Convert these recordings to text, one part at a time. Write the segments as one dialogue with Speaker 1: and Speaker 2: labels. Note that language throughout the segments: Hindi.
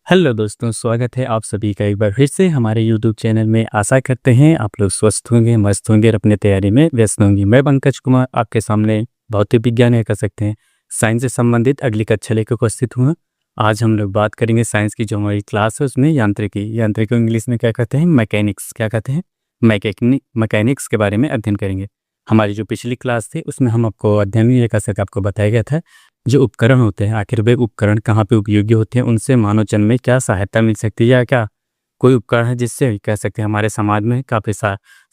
Speaker 1: हेलो दोस्तों, स्वागत है आप सभी का एक बार फिर से हमारे यूट्यूब चैनल में। आशा करते हैं आप लोग स्वस्थ होंगे, मस्त होंगे और अपने तैयारी में व्यस्त होंगे। मैं पंकज कुमार आपके सामने भौतिक विज्ञान या कह सकते हैं साइंस से संबंधित अगली कक्षा लेकर उपस्थित हुआ। आज हम लोग बात करेंगे साइंस की जो हमारी क्लास है उसमें यांत्रिकी को इंग्लिश में क्या कहते हैं, मैकेनिक्स, क्या कहते हैं मैकेनिक्स के बारे में अध्ययन करेंगे। हमारी जो पिछली क्लास थी उसमें हम आपको अध्ययन ये कह सकते आपको बताया गया था जो उपकरण होते हैं, आखिर वे उपकरण कहाँ पे उपयोगी होते हैं, उनसे मानव जन्म में क्या सहायता मिल सकती है, या क्या कोई उपकरण है जिससे कह सकते हैं हमारे समाज में काफ़ी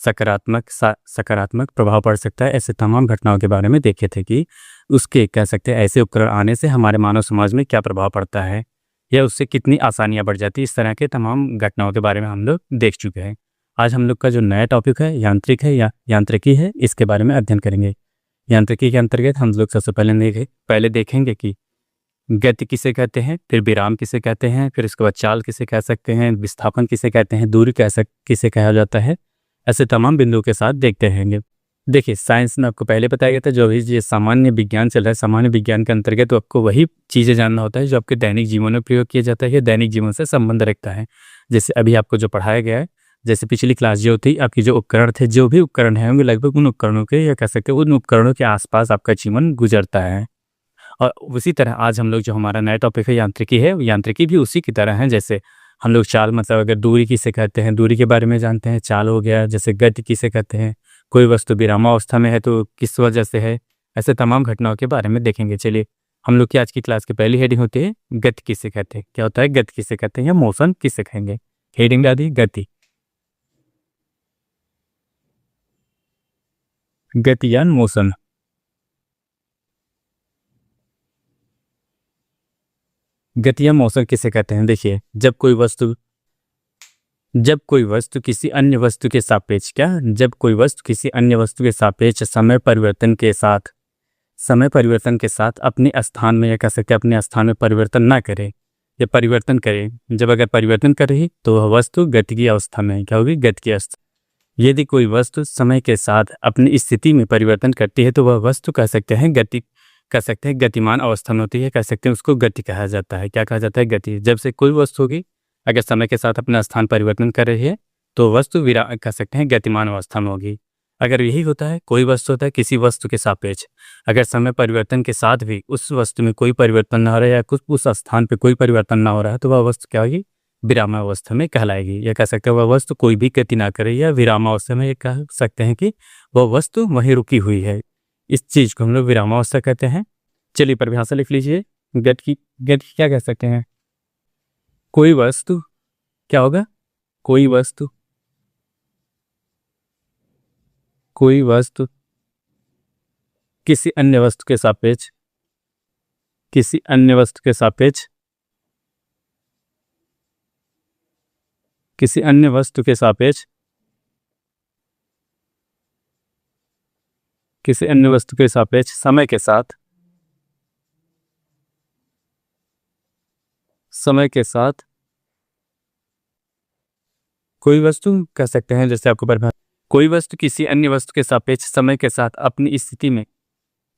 Speaker 1: सकारात्मक प्रभाव पड़ सकता है। ऐसे तमाम घटनाओं के बारे में देखे थे कि उसके कह सकते हैं ऐसे उपकरण आने से हमारे मानव समाज में क्या प्रभाव पड़ता है या उससे कितनी आसानियाँ बढ़ जाती है। इस तरह के तमाम घटनाओं के बारे में हम लोग देख चुके हैं। आज हम लोग का जो नया टॉपिक है यांत्रिकी है, इसके बारे में अध्ययन करेंगे। यांत्रिकी के अंतर्गत हम लोग सबसे पहले देखेंगे कि गति किसे कहते हैं, फिर विराम किसे कहते हैं, फिर इसके बाद चाल किसे कह सकते हैं, विस्थापन किसे कहते हैं, दूरी किसे कहा जाता है। ऐसे तमाम बिंदुओं के साथ देखते रहेंगे। देखिए, साइंस में आपको पहले बताया गया था जो भी ये सामान्य विज्ञान चल रहा है, सामान्य विज्ञान के अंतर्गत तो आपको वही चीज़ें जानना होता है जो आपके दैनिक जीवन में प्रयोग किया जाता है या दैनिक जीवन से संबंध रखता है। जैसे अभी आपको जो पढ़ाया गया है, जैसे पिछली क्लास जो थी आपकी, जो उपकरण थे, जो भी उपकरण है होंगे, लगभग उन उपकरणों के या कह सकते हैं उन उपकरणों के आसपास आपका जीवन गुजरता है। और उसी तरह आज हम लोग जो हमारा नया टॉपिक है यांत्रिकी भी उसी की तरह है। जैसे हम लोग चाल, मतलब अगर दूरी किसे कहते हैं, दूरी के बारे में जानते हैं। चाल हो गया, जैसे गति किसे कहते हैं, कोई वस्तु विरामावस्था में है तो किस वजह से है। ऐसे तमाम घटनाओं के बारे में देखेंगे। चलिए, हम लोग की आज की क्लास की पहली हेडिंग होती है गति किसे कहते हैं। क्या होता है गति किसे कहते हैं या मोशन किसे कहेंगे। हेडिंग डाल दी गति या मोशन। गति या मोशन किसे कहते हैं। देखिए, जब कोई वस्तु किसी अन्य वस्तु के सापेक्ष समय परिवर्तन के साथ अपने स्थान में या कह सकते हैं अपने स्थान में परिवर्तन ना करे या परिवर्तन करे, जब अगर परिवर्तन कर रही तो वह वस्तु गति की अवस्था में है। क्या होगी? गति की अवस्था। यदि कोई वस्तु समय के साथ अपनी स्थिति में परिवर्तन करती है तो वह वस्तु कह सकते हैं गतिमान अवस्था में होती है। कह सकते हैं उसको गति कहा जाता है। क्या कहा जाता है? गति। जब से कोई वस्तु होगी अगर समय के साथ अपना स्थान परिवर्तन कर रही है तो वस्तु कह सकते हैं गतिमान अवस्था में होगी। अगर यही होता है, कोई वस्तु होता है किसी वस्तु के सापेक्ष, अगर समय परिवर्तन के साथ भी उस वस्तु में कोई परिवर्तन ना हो रहा है या कुछ उस स्थान पर कोई परिवर्तन ना हो रहा है तो वह वस्तु क्या होगी? विरामावस्था में कहलाएगी। या कह सकते हैं वह वस्तु कोई भी गति ना करे या विरामावस्था में, ये कह सकते हैं कि वह वस्तु वहीं रुकी हुई है। इस चीज़ को हम लोग विरामावस्था कहते हैं। चलिए परिभाषा लिख लीजिए। गति क्या कह सकते हैं? कोई वस्तु, क्या होगा? कोई वस्तु किसी अन्य वस्तु के सापेक्ष किसी अन्य वस्तु के सापेक्ष समय के साथ कोई वस्तु कह सकते हैं, जैसे आपको कोई वस्तु किसी अन्य वस्तु के सापेक्ष समय के साथ अपनी स्थिति में,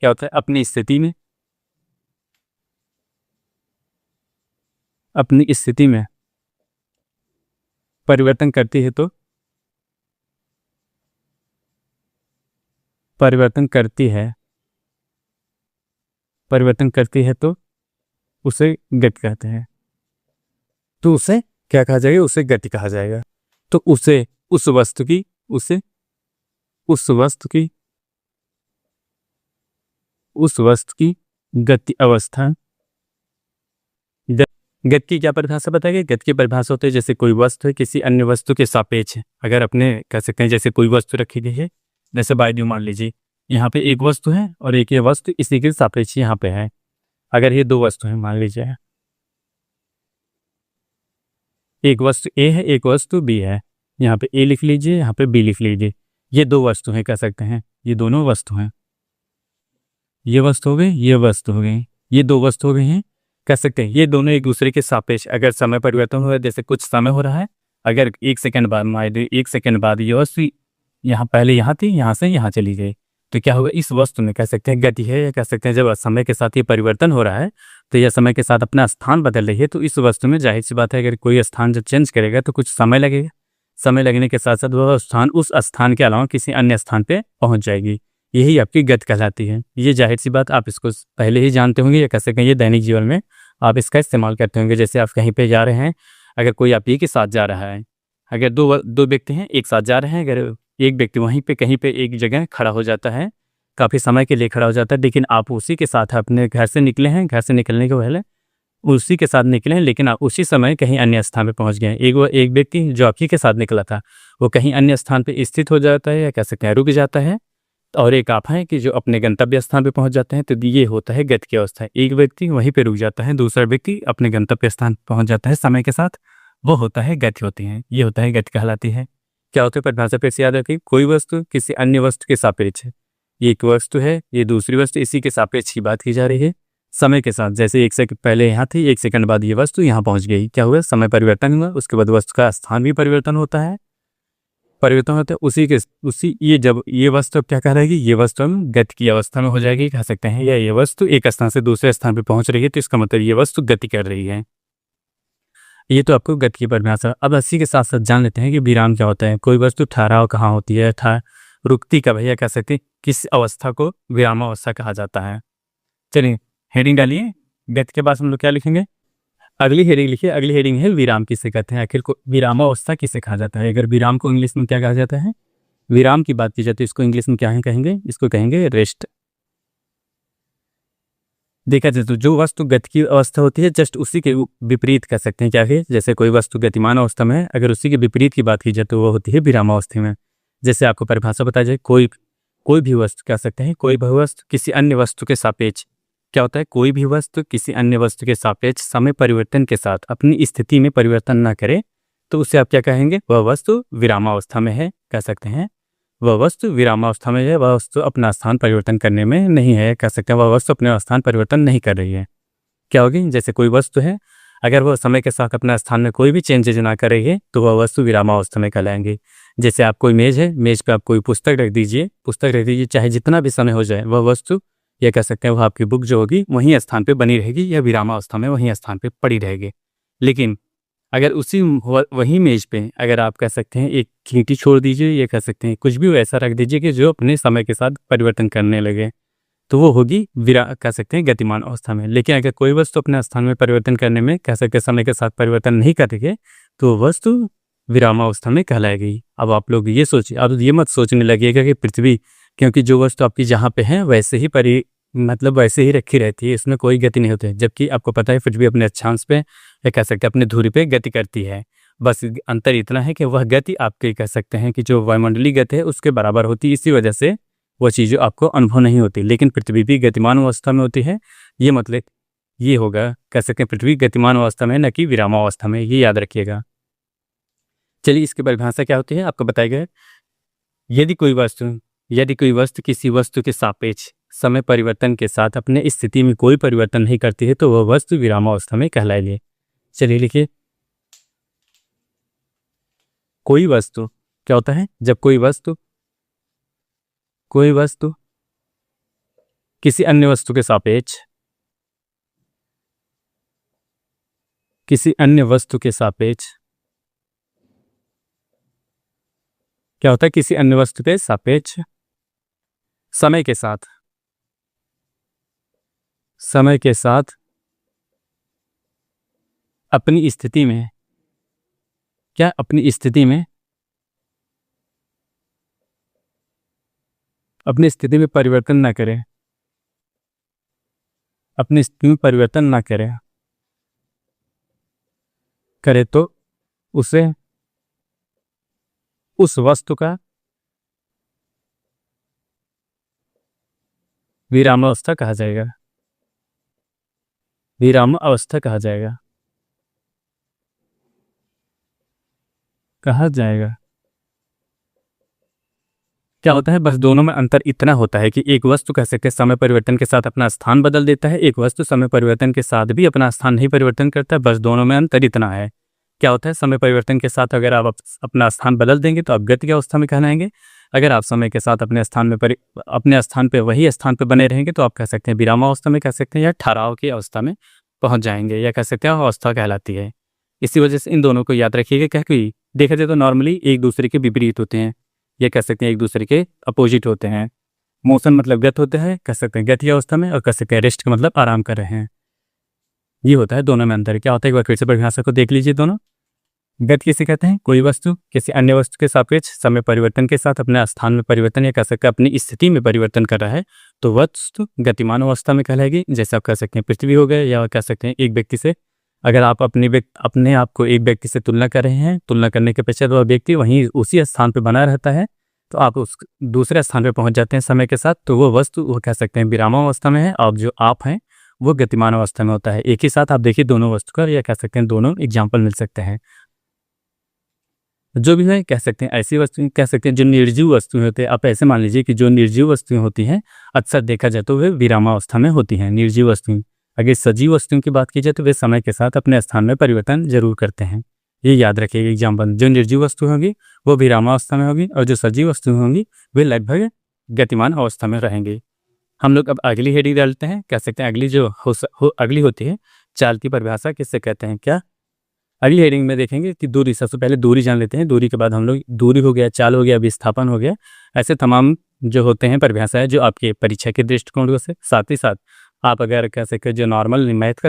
Speaker 1: क्या होता है? अपनी स्थिति में परिवर्तन करती है तो उसे गति कहते हैं। तो उसे क्या कहा जाएगा? उसे गति कहा जाएगा। तो उस वस्तु की गति अवस्था। गति की क्या परिभाषा बताएगी? गति की परिभाषा होती है जैसे कोई वस्तु है किसी अन्य वस्तु के सापेक्ष, अगर अपने कह सकते हैं जैसे कोई वस्तु रखी गई है, जैसे वायु मान लीजिए, यहाँ पे एक वस्तु है और एक ये वस्तु इसी के सापेक्ष यहाँ पे है। अगर ये दो वस्तु हैं, मान लीजिए एक वस्तु ए है, एक वस्तु बी है, यहाँ पे ए लिख लीजिए, यहाँ पे बी लिख लीजिए। ये दो वस्तु हैं, कह सकते हैं ये दोनों वस्तु हैं। ये वस्तु हो गई, ये वस्तु हो गई, ये दो वस्तु हो गई हैं। कह सकते हैं ये दोनों एक दूसरे के सापेक्ष अगर समय परिवर्तन हुआ, जैसे कुछ समय हो रहा है, अगर 1 सेकंड बाद मान लीजिए 1 सेकंड बाद ये वस्तु यहाँ पहले यहाँ थी, यहाँ से यहाँ चली गई, तो क्या होगा? इस वस्तु में कह सकते हैं गति है, या कह सकते हैं जब समय के साथ ये परिवर्तन हो रहा है तो यह समय के साथ अपना स्थान बदल रही है, तो इस वस्तु में जाहिर सी बात है अगर कोई स्थान जब चेंज करेगा तो कुछ समय लगेगा। समय लगने के साथ साथ वह स्थान उस स्थान के अलावा किसी अन्य स्थान पे पहुंच जाएगी। यही आपकी गति कहलाती है। ये जाहिर सी बात आप इसको पहले ही जानते होंगे या कैसे कहिए दैनिक जीवन में आप इसका इस्तेमाल करते होंगे। जैसे आप कहीं पे जा रहे हैं, अगर कोई आप ही के साथ जा रहा है, अगर दो व्यक्ति हैं एक साथ जा रहे हैं, अगर एक व्यक्ति वहीं पे कहीं पे एक जगह खड़ा हो जाता है, काफ़ी समय के लिए खड़ा हो जाता है, लेकिन आप उसी के साथ अपने घर से निकले हैं, घर से निकलने के पहले उसी के साथ निकले हैं, लेकिन आप उसी समय कहीं अन्य स्थान पे पहुंच गए हैं। एक व्यक्ति जो आप ही के साथ निकला था वो कहीं अन्य स्थान पे स्थित हो जाता है या कह सकते हैं रुक जाता है, और एक आप हैं कि जो अपने गंतव्य स्थान पे पहुंच जाते हैं, तो ये होता है गति की अवस्था। एक व्यक्ति वहीं पे रुक जाता है, दूसरा व्यक्ति अपने गंतव्य स्थान पहुंच जाता है समय के साथ, वो होता है गति होती है। ये होता है गति कहलाती है। क्या होता है परिभाषा फिर से याद रखिए, कोई वस्तु किसी अन्य वस्तु के सापेक्ष है। ये एक वस्तु है, ये दूसरी वस्तु, इसी के सापेक्ष की बात की जा रही है समय के साथ। जैसे 1 सेकंड पहले यहाँ थी, 1 सेकंड बाद ये वस्तु यहाँ पहुँच गई। क्या हुआ? समय परिवर्तन हुआ। उसके बाद वस्तु का स्थान भी परिवर्तन होता है। जब ये वस्तु क्या कह रहेगी, ये वस्तु हम गति की अवस्था में हो जाएगी कह सकते हैं, या ये वस्तु एक स्थान से दूसरे स्थान पर पहुंच रही है, तो इसका मतलब ये वस्तु गति कर रही है। ये तो आपको गति की परिभाषा। अब इसी के साथ साथ जान लेते हैं कि विराम क्या होता है। कोई वस्तु ठहराव कहाँ होती है, रुकती कब है, या कह सकते हैं किस अवस्था को विराम अवस्था कहा जाता है। चलिए हेडिंग डालिए। गति के बाद हम लोग क्या लिखेंगे, अगली हेडिंग लिखिए। अगली हेडिंग है विराम किसे कहते हैं, आखिर को विराम अवस्था किसे कहा जाता है। अगर विराम को इंग्लिश में क्या कहा जाता है, विराम की बात की जाती है, इसको इंग्लिश में क्या कहेंगे, इसको कहेंगे रेस्ट। देखा जाए तो जो वस्तु गति की अवस्था होती है जस्ट उसी के विपरीत कह सकते हैं क्या है। जैसे कोई वस्तु गतिमान अवस्था में है, अगर उसी के विपरीत की बात की जाए तो वो होती है विराम अवस्था में। जैसे आपको परिभाषा बताई जाए, कोई भी वस्तु कह सकते हैं, कोई भी वस्तु किसी अन्य वस्तु के सापेक्ष क्या होता है, कोई भी वस्तु किसी अन्य वस्तु के सापेक्ष समय परिवर्तन के साथ अपनी स्थिति में परिवर्तन न करे तो उसे आप क्या कहेंगे, वह वस्तु विरामावस्था में है कह सकते हैं। वह वस्तु विरामावस्था में है, वह वस्तु अपना स्थान परिवर्तन करने में नहीं है कह सकते हैं, वह वस्तु अपने स्थान परिवर्तन नहीं कर रही है। क्या होगी, जैसे कोई वस्तु है, अगर वह समय के साथ अपना स्थान में कोई भी चेंजेज ना कर रही है तो वह वस्तु विरामावस्था में कहलाएंगे। जैसे आप कोई मेज है, मेज पे आप कोई पुस्तक रख दीजिए, चाहे जितना भी समय हो जाए वह वस्तु या कह सकते हैं वह आपकी बुक जो होगी वहीं स्थान पे बनी रहेगी या विरामावस्था में वहीं स्थान पे पड़ी रहेगी। लेकिन अगर उसी वही मेज पे अगर आप कह सकते हैं एक चींटी छोड़ दीजिए या कह सकते हैं कुछ भी ऐसा रख दीजिए कि जो अपने समय के साथ परिवर्तन करने लगे, तो वो होगी कह सकते हैं गतिमान अवस्था में। लेकिन अगर कोई वस्तु अपने स्थान में परिवर्तन करने में कह सकते समय के साथ परिवर्तन नहीं करेगी तो वस्तु विरामावस्था में कहलाएगी। अब आप लोग ये सोचिए, अब ये मत सोचने लगेगा कि पृथ्वी, क्योंकि जो वस्तु आपकी जहाँ पे है वैसे ही वैसे ही रखी रहती है, इसमें कोई गति नहीं होती है। जबकि आपको पता है पृथ्वी अपने अक्षांश पे या कह सकते हैं अपने धुरी पे गति करती है। बस अंतर इतना है कि वह गति आपके कह सकते हैं कि जो वायुमंडलीय गति है उसके बराबर होती है, इसी वजह से वह चीज़ें आपको अनुभव नहीं होती। लेकिन पृथ्वी भी गतिमान अवस्था में होती है, ये मतलब ये होगा कह सकते हैं पृथ्वी गतिमान अवस्था में न कि विरामावस्था में, ये याद रखिएगा। चलिए इसकी परिभाषा क्या होती है आपको बताएगा। यदि कोई वस्तु किसी वस्तु के सापेक्ष समय परिवर्तन के साथ अपने स्थिति में कोई परिवर्तन नहीं करती है तो वह वस्तु विरामावस्था में कहलाएगी। चलिए लिखिए, कोई वस्तु क्या होता है, जब कोई वस्तु किसी अन्य वस्तु के सापेक्ष क्या होता है, किसी अन्य वस्तु के सापेक्ष समय के साथ अपनी स्थिति में परिवर्तन ना करे, तो उसे उस वस्तु का विरामावस्था कहा जाएगा। क्या होता है, बस दोनों में अंतर इतना होता है कि एक वस्तु कह सकते हैं समय परिवर्तन के साथ अपना स्थान बदल देता है, एक वस्तु समय परिवर्तन के साथ भी अपना स्थान नहीं परिवर्तन करता है। बस दोनों में अंतर इतना है क्या होता है, समय परिवर्तन के साथ अगर आप अपना स्थान बदल देंगे तो आप गति की अवस्था में कहलाएंगे। अगर आप समय के साथ अपने स्थान पे वही स्थान पे बने रहेंगे तो आप कह सकते हैं विरामावस्था में कह सकते हैं, या ठहराव की अवस्था में पहुंच जाएंगे, या कह सकते हैं अवस्था कहलाती है। इसी वजह से इन दोनों को याद रखिएगा, क्योंकि देखा जाए तो नॉर्मली एक दूसरे के विपरीत होते हैं, ये कह सकते हैं एक दूसरे के अपोजिट होते हैं। मोशन मतलब गत होते हैं, कह सकते हैं गति अवस्था में, और कह सकते हैं रेस्ट का मतलब आराम कर रहे हैं। ये होता है, दोनों में अंतर क्या होता है, एक बार फिर से परिभाषा को देख लीजिए दोनों। गति किसे कहते हैं, कोई वस्तु किसी अन्य वस्तु के सापेक्ष समय परिवर्तन के साथ अपने स्थान में परिवर्तन, या कह सकते हैं अपनी स्थिति में परिवर्तन कर रहा है, तो वस्तु गतिमान अवस्था में कहलाएगी। जैसे आप कह सकते हैं पृथ्वी हो गए, या कह सकते हैं एक व्यक्ति से अगर आप अपने आप को एक व्यक्ति से तुलना कर रहे हैं, तुलना करने के पश्चात वह व्यक्ति वहीं उसी स्थान पर बना रहता है, तो आप उस दूसरे स्थान पर पहुंच जाते हैं समय के साथ, तो वो वस्तु वो कह सकते हैं विरामावस्था में है, और जो आप हैं वो गतिमान अवस्था में होता है। एक ही साथ आप देखिए दोनों वस्तु का, या कह सकते हैं दोनों एग्जाम्पल मिल सकते हैं। जो भी है कह सकते हैं ऐसी वस्तुएं, कह सकते हैं जो निर्जीव वस्तुएं होते हैं, आप ऐसे मान लीजिए कि जो निर्जीव वस्तुएं होती हैं अक्सर देखा जाए तो वे विरामावस्था में होती हैं निर्जीव वस्तुएं। अगर सजीव वस्तुओं की बात की जाए तो वे समय के साथ अपने स्थान में परिवर्तन जरूर करते हैं। ये याद रखिएगा एग्जाम्पल, जो निर्जीव वस्तु होगी वो विरामावस्था में होगी, और जो सजीव वस्तुएं होंगी वे लगभग गतिमान अवस्था में रहेंगे। हम लोग अब अगली हेडिंग डालते हैं, कह सकते हैं अगली जो अगली होती है चाल की परिभाषा किससे कहते हैं। क्या अगली हेडिंग में देखेंगे कि दूरी, सबसे पहले दूरी जान लेते हैं। दूरी के बाद हम लोग दूरी हो गया, चाल हो गया, विस्थापन हो गया, ऐसे तमाम जो होते हैं परिभाषाएं जो आपके परीक्षा के दृष्टिकोण से, साथ ही साथ आप अगर कह सकते हैं जो नॉर्मल मैथ का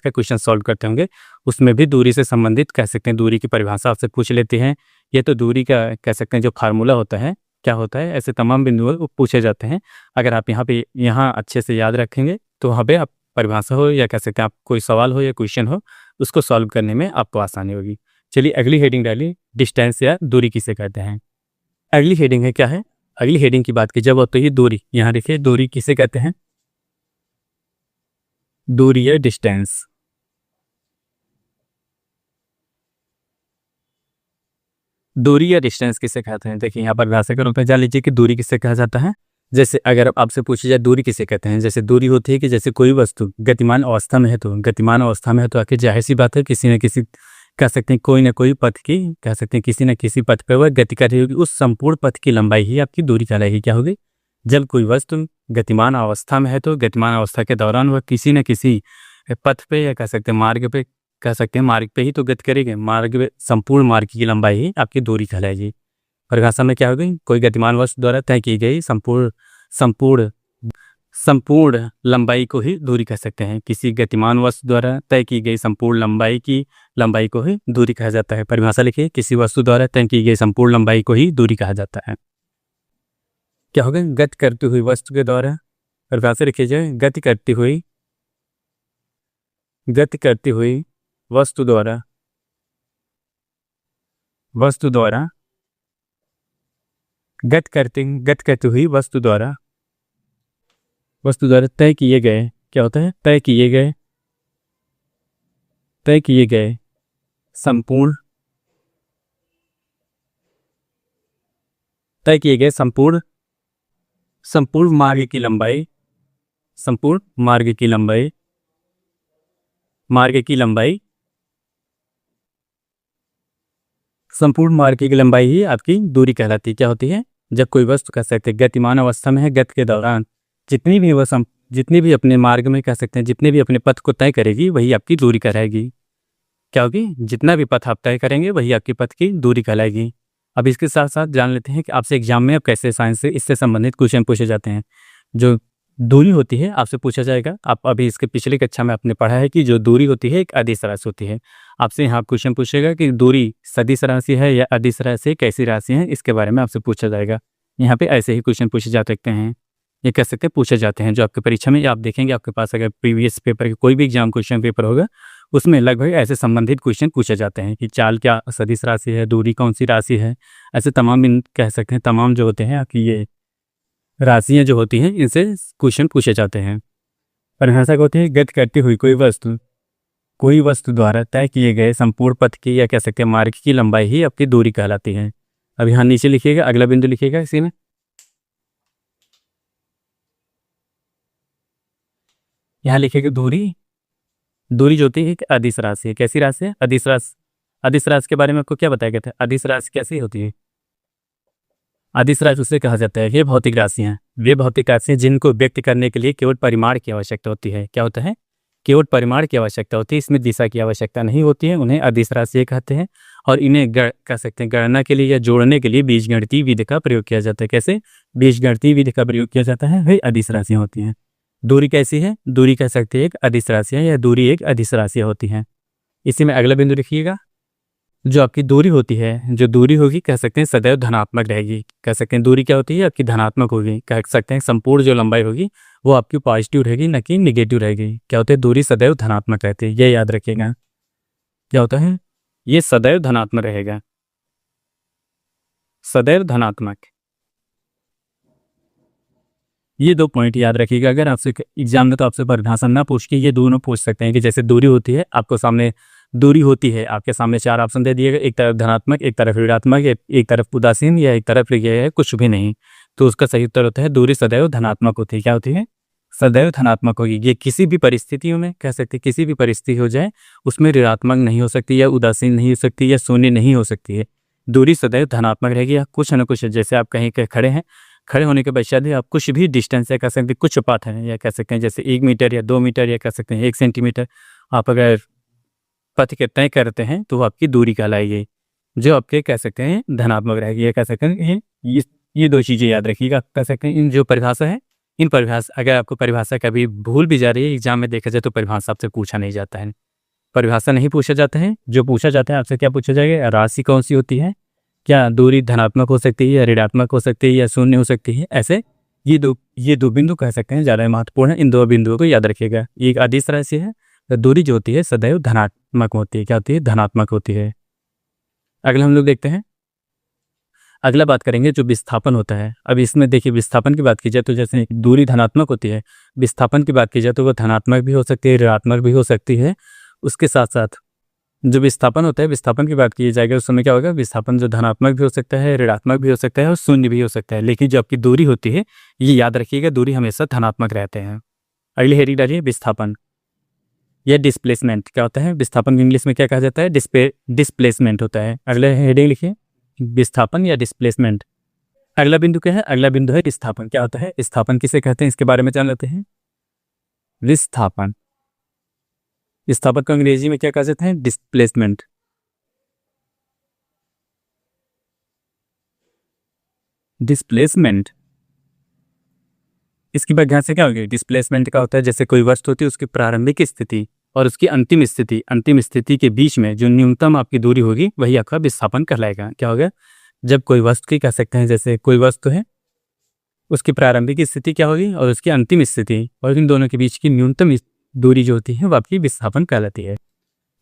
Speaker 1: क्वेश्चन सॉल्व करते होंगे उसमें भी दूरी से संबंधित कह सकते हैं दूरी की परिभाषा आपसे पूछ लेते हैं। ये तो दूरी का कह सकते हैं जो फार्मूला होता है क्या होता है, ऐसे तमाम बिंदु पूछे जाते हैं। अगर आप यहाँ अच्छे से याद रखेंगे तो वहाँ पे आप परिभाषा हो या कह सकते हैं आप कोई सवाल हो या क्वेश्चन हो उसको सॉल्व करने में आपको आसानी होगी। चलिए अगली हेडिंग डालिए, डिस्टेंस या दूरी किसे कहते हैं। अगली हेडिंग है क्या है, अगली हेडिंग की बात की जब होती है दूरी, यहाँ देखिए दूरी किसे कहते हैं, दूरी या डिस्टेंस। दूरी या डिस्टेंस किसे कहते हैं, देखिए यहाँ पर भाषा के रूप में जान लीजिए कि दूरी किसे कहा जाता है। जैसे अगर आपसे पूछी जाए दूरी किसे कहते हैं, जैसे दूरी होती है कि जैसे कोई वस्तु गतिमान अवस्था में है, तो गतिमान अवस्था में है तो आखिर जाहिर सी बात है किसी न किसी कह सकते हैं कोई ना कोई पथ की कह सकते हैं किसी न किसी पथ पर वह गति कर रही होगी, उस संपूर्ण पथ की लंबाई ही आपकी दूरी कहलाएगी। क्या होगी, जब कोई वस्तु गतिमान अवस्था में है तो गतिमान अवस्था के दौरान वह किसी न किसी पथ पे या कह सकते हैं मार्ग पे, कह सकते हैं मार्ग पे ही तो गति करेंगे, मार्ग पे संपूर्ण मार्ग की लंबाई ही आपकी दूरी कहलाएगी। परिभाषा में क्या होगी, कोई गतिमान वस्तु द्वारा तय की गई संपूर्ण संपूर्ण लंबाई को ही दूरी कह सकते हैं। किसी गतिमान वस्तु द्वारा तय की गई संपूर्ण लंबाई को ही दूरी कहा जाता है। परिभाषा लिखिए, किसी वस्तु द्वारा तय की गई संपूर्ण लंबाई को ही दूरी कहा जाता है। क्या होगा, गति करती हुई वस्तु के द्वारा, परिभाषा लिखी जाए, गति करती हुई वस्तु द्वारा गति करती हुई वस्तु द्वारा तय किए गए, क्या होता है, तय किए गए संपूर्ण मार्ग की लंबाई, संपूर्ण मार्ग की लंबाई ही आपकी दूरी कहलाती है। क्या होती है, जब कोई वस्तु कह सकते हैं गतिमान अवस्था में है, गति के दौरान जितनी भी अपने मार्ग में कह सकते हैं जितने भी अपने पथ को तय करेगी वही आपकी दूरी कहलाएगी। क्या होगी, जितना भी पथ आप तय करेंगे वही आपकी पथ की दूरी कहलाएगी। अब इसके साथ साथ जान लेते हैं कि आपसे एग्जाम में अब कैसे साइंस से इससे संबंधित क्वेश्चन पूछे जाते हैं। जो दूरी होती है आपसे पूछा जाएगा, आप अभी इसके पिछली कक्षा में आपने पढ़ा है कि जो दूरी होती है एक अदिश राशि होती है। आपसे यहाँ क्वेश्चन पूछेगा कि दूरी सदिश राशि है या अदिश राशि, कैसी राशि है, इसके बारे में आपसे पूछा जाएगा। यहाँ पे ऐसे ही क्वेश्चन पूछे जा सकते हैं, ये कह सकते हैं पूछे जाते हैं जो आपके परीक्षा में आप देखेंगे। आपके पास अगर प्रीवियस पेपर के कोई भी एग्जाम क्वेश्चन पेपर होगा उसमें लगभग ऐसे संबंधित क्वेश्चन पूछे जाते हैं कि चाल क्या सदिश राशि है, दूरी कौन सी राशि है, ऐसे तमाम कह सकते हैं तमाम जो होते हैं आपकी ये राशियाँ जो होती हैं इनसे क्वेश्चन पूछे जाते हैं। परिभाषा होती है, गति करती हुई कोई वस्तु द्वारा तय किए गए संपूर्ण पथ की या कह सकते हैं मार्ग की लंबाई ही आपकी दूरी कहलाती है। अब यहाँ नीचे लिखिएगा, अगला बिंदु लिखिएगा, इसी में यहाँ लिखिएगा दूरी जो होती है एक अदिश राशि है। कैसी राशि है, अदिश राशि। अदिश राशि के बारे में आपको क्या बताया गया था? अदिश राशि कैसी होती है? अदिश राशि उसे कहा जाता है, ये भौतिक राशि हैं। वे भौतिक राशि हैं जिनको व्यक्त करने के लिए केवल परिमाण की आवश्यकता होती है। क्या होता है? केवल परिमाण की आवश्यकता होती है, इसमें दिशा की आवश्यकता नहीं होती है। उन्हें अदिश राशि कहते हैं और इन्हें कह सकते हैं गणना के लिए या जोड़ने के लिए बीजगणितीय विधि का प्रयोग किया जाता है। कैसे बीजगणितीय विधि का प्रयोग किया जाता है? वही अदिश राशियाँ होती हैं। दूरी कैसी है? दूरी कह सकते हैं एक अदिश राशि है या दूरी एक अदिश राशियाँ होती हैं। इसी में अगला बिंदु लिखिएगा, जो आपकी दूरी होती है, जो दूरी होगी कह सकते हैं सदैव धनात्मक रहेगी। कह सकते हैं दूरी क्या होती है? आपकी धनात्मक होगी। कह सकते हैं संपूर्ण जो लंबाई होगी वो आपकी पॉजिटिव रहेगी, न कि निगेटिव रहेगी। क्या होता है? दूरी सदैव धनात्मक रहती है, ये याद रखिएगा। क्या होता है? ये सदैव धनात्मक रहेगा, सदैव धनात्मक। ये 2 पॉइंट याद रखिएगा। अगर आपसे एग्जाम में तो आपसे परिभाषा ना पूछ के ये दोनों पूछ सकते हैं कि जैसे दूरी होती है, आपको सामने दूरी होती है, आपके सामने 4 ऑप्शन दे दिएगा, एक तरफ धनात्मक, एक तरफ ऋणात्मक, एक तरफ उदासीन या एक तरफ ये है कुछ भी नहीं। तो उसका सही उत्तर होता है दूरी सदैव धनात्मक होती है। क्या होती है? सदैव धनात्मक होगी। ये किसी भी परिस्थितियों में कह सकते हैं, किसी भी परिस्थिति हो जाए उसमें ऋणात्मक नहीं हो सकती या उदासीन नहीं हो सकती या शून्य नहीं हो सकती है। दूरी सदैव धनात्मक रहेगी। या कुछ न कुछ, जैसे आप कहीं के खड़े हैं, खड़े होने के पश्चात भी आप कुछ भी डिस्टेंस या कह सकते हैं कुछ पाथ है या कह सकते हैं जैसे 1 मीटर या 2 मीटर या कह सकते हैं 1 सेंटीमीटर, आप अगर पथ के तय करते हैं तो वो आपकी दूरी कहलाएगी, जो आपके कह सकते हैं धनात्मक रहेगी। ये कह सकते हैं ये 2 चीज़ें याद रखिएगा। कह सकते हैं इन जो परिभाषा है, इन परिभाषा, अगर आपको परिभाषा कभी भूल भी जा रही है, एग्जाम में देखा जाए तो परिभाषा आपसे पूछा नहीं जाता है, परिभाषा नहीं पूछा जाता है। जो पूछा जाता है आपसे क्या पूछा जाएगा? राशि कौन सी होती है, क्या दूरी धनात्मक हो सकती है या ऋणात्मक हो सकती है या शून्य हो सकती है। ऐसे ये दो बिंदु कह सकते हैं ज़्यादा महत्वपूर्ण है। इन 2 बिंदुओं को याद रखिएगा। एक अदिश राशि है, तो दूरी जो होती है सदैव धनात्मक होती है। क्या होती है? धनात्मक होती है। अगला हम लोग देखते हैं, अगला बात करेंगे जो विस्थापन होता है। अब इसमें देखिए विस्थापन की बात की जाए तो जैसे दूरी धनात्मक होती है, विस्थापन की बात की जाए तो वो धनात्मक भी हो सकती है, ऋणात्मक भी हो सकती है। उसके साथ साथ जो विस्थापन होता है, विस्थापन की बात की जाएगी उस समय क्या होगा? विस्थापन जो धनात्मक भी हो सकता है, ऋणात्मक भी हो सकता है और शून्य भी हो सकता है। लेकिन जो आपकी दूरी होती है, ये याद रखिएगा, दूरी हमेशा धनात्मक रहते हैं। अगली हेडिंग डालिए विस्थापन या डिस्प्लेसमेंट। क्या होता है? विस्थापन इंग्लिश में क्या कहा जाता है? डिस्प्लेसमेंट होता है। अगले हेडिंग लिखिए, विस्थापन या डिस्प्लेसमेंट। अगला बिंदु क्या है? अगला बिंदु है विस्थापन। क्या होता है? विस्थापन किसे कहते हैं, इसके बारे में जान लेते हैं। विस्थापन, विस्थापन को अंग्रेजी में क्या कहा जाता है? डिस्प्लेसमेंट। डिस्प्लेसमेंट, इसकी व्याख्या से क्या होगी? डिस्प्लेसमेंट का होता है जैसे कोई वस्तु होती है उसकी प्रारंभिक स्थिति और उसकी अंतिम स्थिति के बीच में जो न्यूनतम आपकी दूरी होगी वही आपका विस्थापन कहलाएगा। क्या होगा? जब कोई वस्तु की कह सकते हैं जैसे कोई वस्तु है, उसकी प्रारंभिक स्थिति क्या होगी और उसकी अंतिम स्थिति और इन दोनों के बीच की न्यूनतम दूरी जो होती है वो आपकी विस्थापन कहलाती है।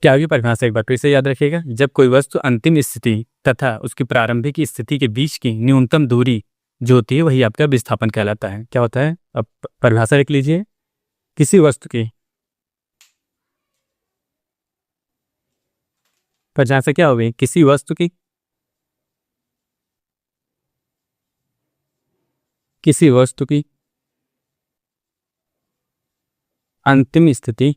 Speaker 1: क्या होगी परिभाषा? एक बार फिर से याद रखिएगा, जब कोई वस्तु अंतिम स्थिति तथा उसकी प्रारंभिक स्थिति के बीच की न्यूनतम दूरी जो होती है वही आपका विस्थापन कहलाता है। क्या होता है? अब परिभाषा लिख लीजिए, किसी वस्तु की परिभाषा क्या होगी? किसी वस्तु की अंतिम स्थिति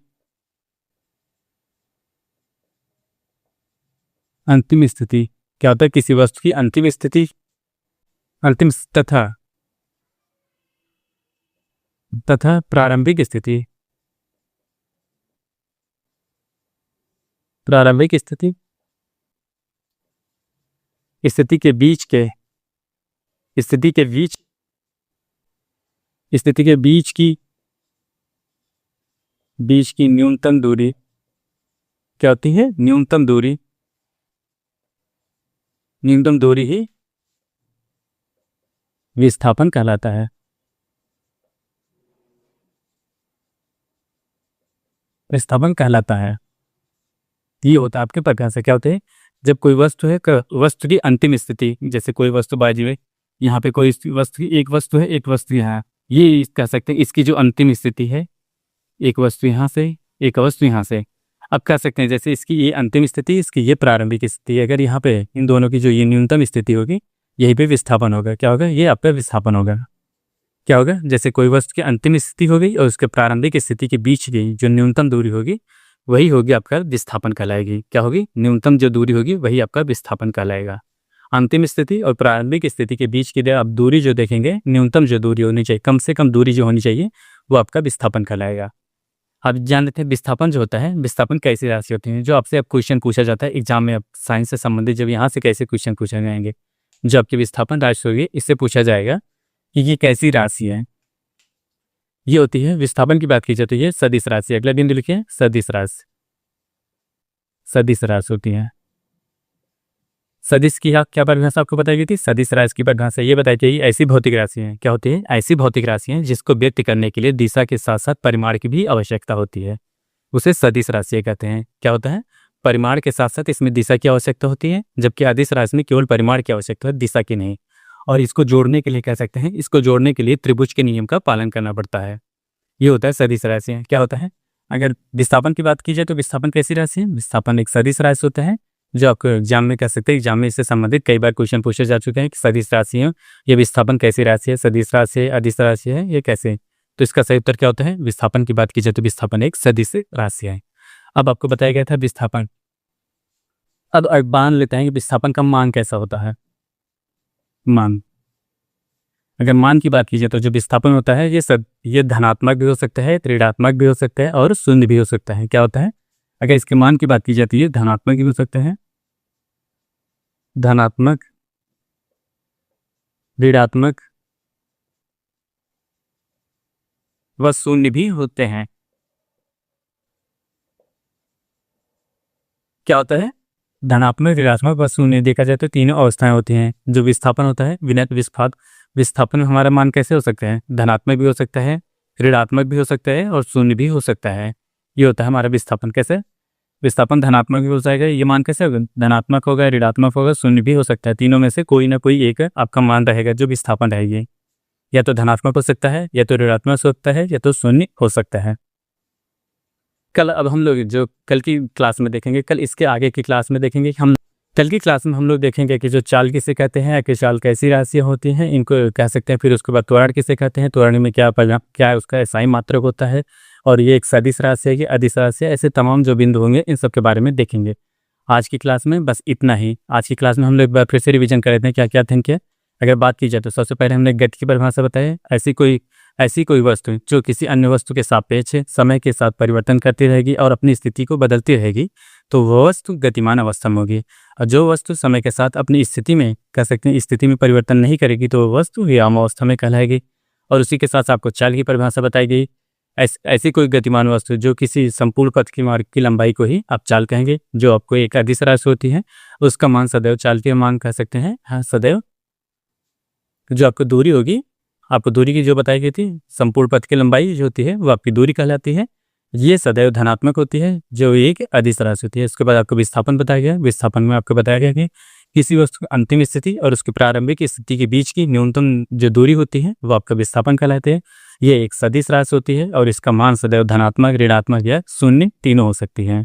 Speaker 1: क्या होता है? किसी वस्तु की अंतिम स्थिति तथा प्रारंभिक स्थिति के बीच की न्यूनतम दूरी क्या होती है? न्यूनतम दूरी ही विस्थापन कहलाता है। ये होता है आपके प्रकार से। क्या होते हैं? जब कोई वस्तु है, वस्तु की अंतिम स्थिति, जैसे कोई वस्तु बाजी में यहाँ पे कोई वस्तु एक वस्तु है, एक वस्तु यहाँ, ये कह सकते हैं इसकी जो अंतिम स्थिति है, एक वस्तु यहाँ से, एक वस्तु यहाँ से। अब कह सकते हैं जैसे इसकी ये अंतिम स्थिति, इसकी ये प्रारंभिक स्थिति, अगर यहाँ पे इन दोनों की जो ये न्यूनतम स्थिति होगी यहीं पे विस्थापन होगा। क्या होगा? ये आप पे विस्थापन होगा। क्या होगा? जैसे कोई वस्तु की अंतिम स्थिति हो गई और उसके प्रारंभिक स्थिति के बीच की जो न्यूनतम दूरी होगी वही होगी आपका विस्थापन कहलाएगी। क्या होगी? न्यूनतम जो दूरी होगी वही आपका विस्थापन कहलाएगा। अंतिम स्थिति और प्रारंभिक स्थिति के बीच की आप दूरी जो देखेंगे, न्यूनतम जो दूरी होनी चाहिए, कम से कम दूरी जो होनी चाहिए, वो आपका विस्थापन कहलाएगा। अब जान लेते हैं विस्थापन जो होता है, विस्थापन कैसी राशि होती है। जो आपसे अब क्वेश्चन पूछा जाता है एग्जाम में, अब साइंस से संबंधित जब यहाँ से कैसे क्वेश्चन पूछे जाएंगे, जो आपकी विस्थापन राशि होगी इससे पूछा जाएगा कि ये कैसी राशि है। ये होती है, विस्थापन की बात की जाए तो ये सदिश राशि। अगला बिंदु लिखिए, सदिश राशि। सदिश राशि होती है। सदिश की क्या परिभाषा आपको बताई गई थी? सदिश राशि की परिभाषा ये बताई गई, ऐसी भौतिक राशि है। क्या होती है? ऐसी भौतिक राशि है जिसको व्यक्त करने के लिए दिशा के साथ साथ परिमाण की भी आवश्यकता होती है, उसे सदिश राशि कहते हैं। क्या होता है? परिमाण के साथ साथ इसमें दिशा की आवश्यकता होती है, जबकि अदिश राशि में केवल परिमाण की आवश्यकता है, दिशा की नहीं। और इसको जोड़ने के लिए कह सकते हैं, इसको जोड़ने के लिए त्रिभुज के नियम का पालन करना पड़ता है। ये होता है सदिश राशि। क्या होता है? अगर विस्थापन की बात की जाए तो विस्थापन कैसी राशि है? विस्थापन एक सदिश राशि होता है, जो आपको एग्जाम में कह सकते हैं, एग्जाम में इससे संबंधित कई बार क्वेश्चन पूछे जा चुके हैं कि सदिश राशि है, ये विस्थापन कैसी राशि है, सदिश राशि है, अदिश राशि है, ये कैसे? तो इसका सही उत्तर क्या होता है? विस्थापन की बात की जाए तो विस्थापन एक सदिश राशि है। अब आपको बताया गया था विस्थापन। अब मान लेते हैं कि विस्थापन का मान कैसा होता है। मान, अगर मान की बात की जाए तो जो विस्थापन होता है ये धनात्मक भी हो सकता है, ऋणात्मक भी हो सकता है और शून्य भी हो सकता है। क्या होता है? अगर इसके मान की बात की जाती है, धनात्मक भी हो सकता है, धनात्मक, ऋणात्मक व शून्य भी होते हैं। क्या होता है? धनात्मक, ऋणात्मक व शून्य। देखा जाए तो तीनों अवस्थाएं होती हैं। जो विस्थापन होता है, विस्थापन में हमारा मान कैसे हो सकता है? धनात्मक भी हो सकता है, ऋणात्मक भी हो सकता है और शून्य भी हो सकता है। ये होता है हमारा विस्थापन। कैसे? विस्थापन धनात्मक भी हो जाएगा, ये मान कैसे होगा? धनात्मक होगा, ऋणात्मक होगा, शून्य भी हो सकता है। तीनों में से कोई ना कोई एक आपका मान रहेगा जो विस्थापन रहेगी। या तो धनात्मक हो सकता है, या तो ऋणात्मक हो सकता है, या तो शून्य हो सकता है। अब हम लोग जो कल की क्लास में देखेंगे, कल इसके आगे की क्लास में देखेंगे, कल की क्लास में हम लोग देखेंगे कि जो चाल किसे कहते हैं, कि चाल कैसी राशियाँ होती हैं, इनको कह सकते हैं। फिर उसके बाद त्वरण किसे कहते हैं, त्वरण में क्या है उसका एसआई मात्रक होता है, और ये एक सदिश राशि है, ये अदिश राशि है। ऐसे तमाम जो बिंदु होंगे इन सब के बारे में देखेंगे आज की क्लास में। बस इतना ही। आज की क्लास में हम लोग एक बार फिर से रिविजन कर लेते हैं क्या क्या थिंक है। अगर बात की जाए तो सबसे पहले हमने गति की परिभाषा बताई। ऐसी कोई वस्तु जो किसी अन्य वस्तु के सापेक्ष समय के साथ परिवर्तन करती रहेगी और अपनी स्थिति को बदलती रहेगी, तो वह वस्तु गतिमान अवस्था में होगी। और जो वस्तु समय के साथ अपनी स्थिति में, कह सकते हैं, स्थिति में परिवर्तन नहीं करेगी, तो वह वस्तु विराम अवस्था में कहलाएगी। और उसी के साथ आपको चाल की परिभाषा बताई गई। ऐसी कोई गतिमान वस्तु जो किसी संपूर्ण पथ की मार्ग की लंबाई को ही आप चाल कहेंगे, जो आपको एक अदिश राशि होती है, उसका मान सदैव चाल के मान कह सकते हैं। हाँ, सदैव जो आपको दूरी होगी, आपको दूरी की जो बताई गई थी, संपूर्ण पथ की लंबाई जो होती है वो आपकी दूरी कहलाती है। ये सदैव धनात्मक होती है, जो एक अदिश राशि होती है। इसके बाद आपको विस्थापन बताया गया। विस्थापन में आपको बताया गया कि किसी वस्तु की अंतिम स्थिति और उसकी प्रारंभिक स्थिति के बीच की न्यूनतम जो दूरी होती है वो आपका विस्थापन कहलाते हैं। ये एक सदिश राशि होती है और इसका मान सदैव धनात्मक, ऋणात्मक या शून्य तीनों हो सकती है।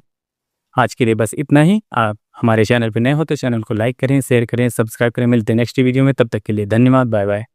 Speaker 1: आज के लिए बस इतना ही। आप हमारे चैनल पर नए हो तो चैनल को लाइक करें, शेयर करें, सब्सक्राइब करें। मिलते हैं नेक्स्ट वीडियो में, तब तक के लिए धन्यवाद। Bye bye.